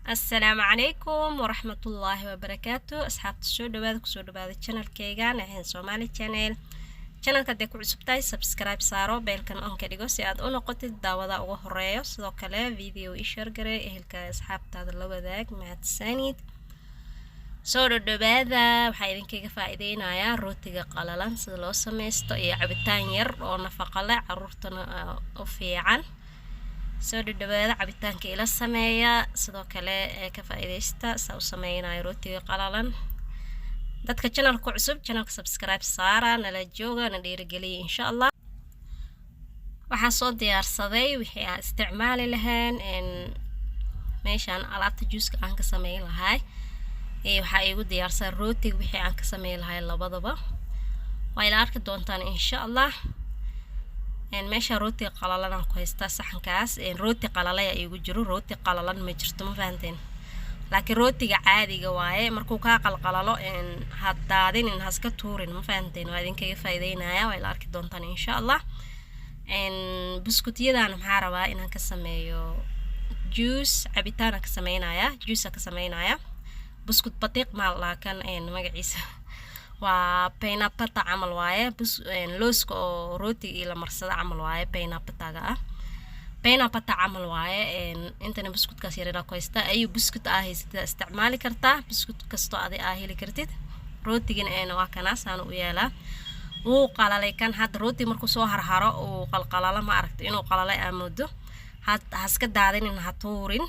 السلام عليكم ورحمة الله وبركاته. أصحاب السو دواad kusoo dhawaada channelkaygan ahaan Somali channel. Channelka hadii ku cusubtahay subscribe saaro beelkan on ka dhigo si aad u noqotid daawada ugu horeeyo. Sidoo kale video i share garee ehelka asxaabtaada la wadaag mahadsanid. Soo dhawaada waxaa idinkaga faa'iideynayaa rootiga qalalan sida loo sameysto iyo cabitaan yar oo nafaqo leh carruurtana u fiican. soo dhawaada cabitaanka ila sameeya sidoo kale ka faa'iideysta soo sameeynayo rootiga qalalan dadka channelka cusub channelka subscribe saara nala jooga na dhiirigeliya insha Allah waxa soo diyaarsaday wixii aan isticmaali lahayn meeshan alaabta juuska aan ka sameeyay lahay waxa igu diyaarsan rootiga wixii aan ka sameeyay lahay labadaba way la arki doontaan insha Allah meesha rooti qalalan aan ku haystaa saxankaas rooti qalalay igu jiro rooti qalalan ma jirto ma fahanteen laakiin rootiga caadiga waaye markuu ka qalqalalo haddaadin haska tuurin ma fahanteen waa idinkaga faa'iideynaya way la arki doontaan insha Allah buskutyadan maxaa rabaa inaan ka sameeyo juice cabitaan ka sameynaya juice ka sameynaya buskut batiiq ma laakan magaciisa waa pineapple camal waaye looska oo rootiga ila marsada camal waaye pineapple camal waaye intana buskutkaas yareeda ku haysta ayu buskut haysata isticmaali kartaa buskut kasto aad heli kartid rootigana waa kanaasan u yeelaa uu qalalay kan had rooti markuu soo harharo oo qalqalala ma aragto inuu qalalay amoodo haska daadinin ha tuurin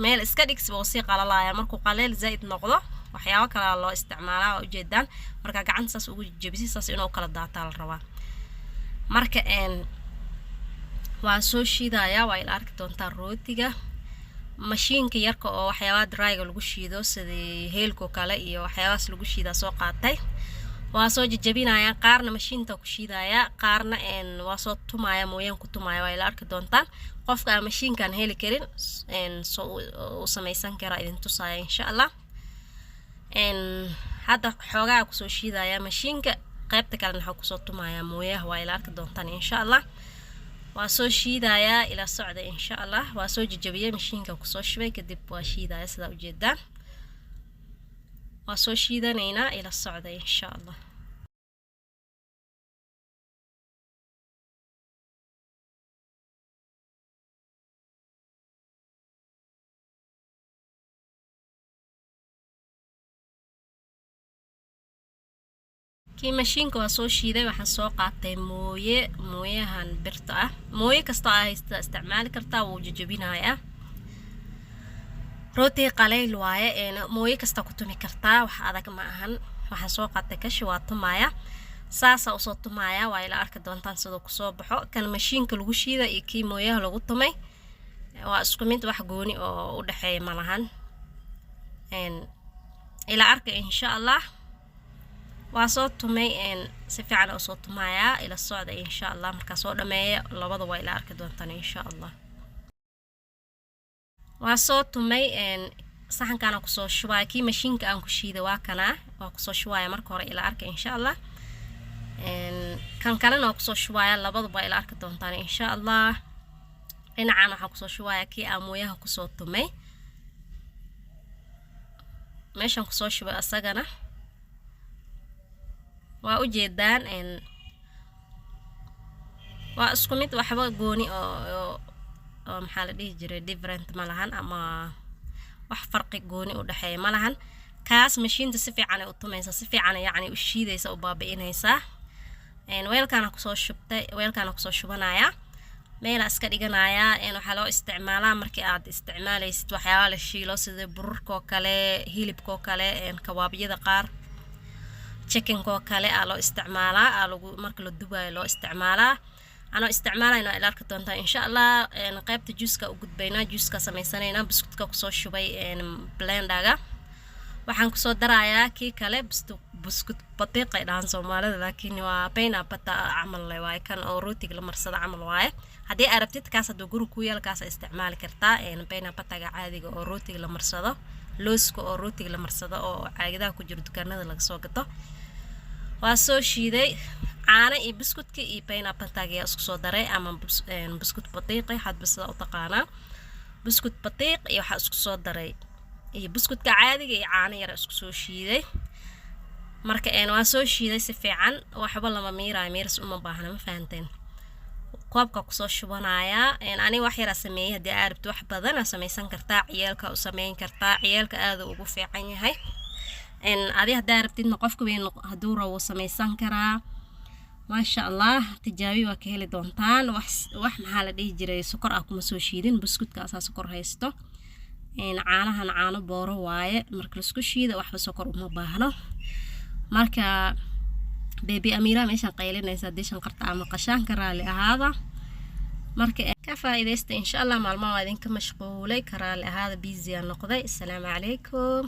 meel iska dhigsi oo si qalalaya markuu qaleel zaid noqdo waxyaabo kale loo isticmaalaa oo jeedaan marka gacantaas ugu jabisiisaas inuu kala daataa la rabaa marka waa soo shiidaya waa ila arki doontaa rootiga mashiinka yarka oo waxyaabo dryga lagu shiido sida heelko kale iyo waxyaabaas lagu shiida soo qaatay waa soo jajabinaya qaarna mashiinta ku shiidaya qaarna waa soo tumaya mooyaan ku tumaya waa ila arki doontaan qofka mashiinkan heli karin soo u sameysan kara idin tusaya insha Allah hadda xoogaa ku soo shiidaya mashiinka qaybta kale waxa ku soo tumaya mooyaha waa ila arki doontaan insha Allah waa soo shiidaya ila socda insha Allah waa soo jajabiyay mashiinka ku soo shubay kadib waa shiidaya sida u jeedaan waa soo shiidanayna ila socda insha Allah kii mashiinka waa soo shiiday waxaan soo qaatay mooyahan birta mooye kasta haysta isticmaali kartaa wuu jajabinayaa rooti qaleyl waaye mooye kasta ku tumi kartaa wax adag ma ahan waxaan soo qaatay kashi waa tumaya saasa u soo tumaya waa ila arki doontaan sidoo ku soo baxo kan mashiinka lagu shiiday iyo kii mooyaha lagu tumay waa isku mid wax gooni oo u dhaxeeya ma lahan ila arki insha Allah waa soo tumay si fiican oo soo tumaya ila socda insha Allah marka soo dhameeyo labada waa ila arki doontaan insha Allah waa soo tumay saxankan ku soo shubay kii mashiinka aan ku shiiday waa kana waa ku soo shubaya marka hore ila arki insha Allah kan kalena ku soo shubaya labada waa ila arki doontaan insha Allah dhinacana waxa ku soo shubaya kii amooyaha ku soo tumay meeshan ku soo shubay asagana waa u jeedaan waa isku mid waxba gooni oo maxaa la dhihi jiray different ma lahan ama wax farqi gooni u dhaxeeya ma lahan kaas mashiinta si fiican u tumaysa si fiican yaani u shiidaysa oo baabi'inaysa weelkana ku soo shubtay weelkana ku soo shubanaya meel iska dhiganaya waxa loo isticmaalaa markii aad isticmaalaysid waxyaabo la shiilo sida bururka kale hilibka kale kabaabyada qaar chicken ko kale loo isticmaalaa lagu marka la dubayo loo isticmaalaa ano isticmaalayna ila arki doontaa insha Allah qaybta juice-ka u gudbayna juice-ka sameysanayna biskutka ku soo shubay blenderga waxaan ku soo darayaa kii kale buskut batiiq ay dhahan Soomaalida laakiin waa pineapple camal waaye kan oo rootiga la marsada camal waaye hadii aad rabtid kaas haduu guri ku yeel kaas isticmaali kartaa pineapple caadiga oo rootiga la marsado looska oo rootiga la marsado oo caagadaha ku jiro dukaanada laga soo gato waa soo shiiday caana iyo biskutka iyo pineapple isku soo daray ama buskut batiiq hadba sida u taqaana buskut batiiq iyo waxa isku soo daray iyo buskudka caadiga iyo caano yar isku soo shiiday marka waa soo shiiday si fiican waxba lama miiraayo miiras uma baahna ma fahanteen koobka ku soo shubanaya ani wax yar sameeyay hadii aad rabto wax badan samaysan kartaa ciyaalka u sameyn kartaa ciyaalka aad ugu fiican yahay adi hadaa rabtidna qofka weyn haduu rabo samaysan karaa maasha Allah tijaabi waa ka heli doontaan wax maxaa la dhihi jiray sokor ah kuma soo shiidin buskudka asaas sokor haysto caano booro waaye marka la isku shiido waxba sokor uma baahno marka baby Amira meesha qaylinaysa dishan qarta ama qashaan karaali ahaada marka ka faa'iideysta insha Allah maalmaha idinka mashquulay karaali ahaada busy noqday. Assalaamu calaykum.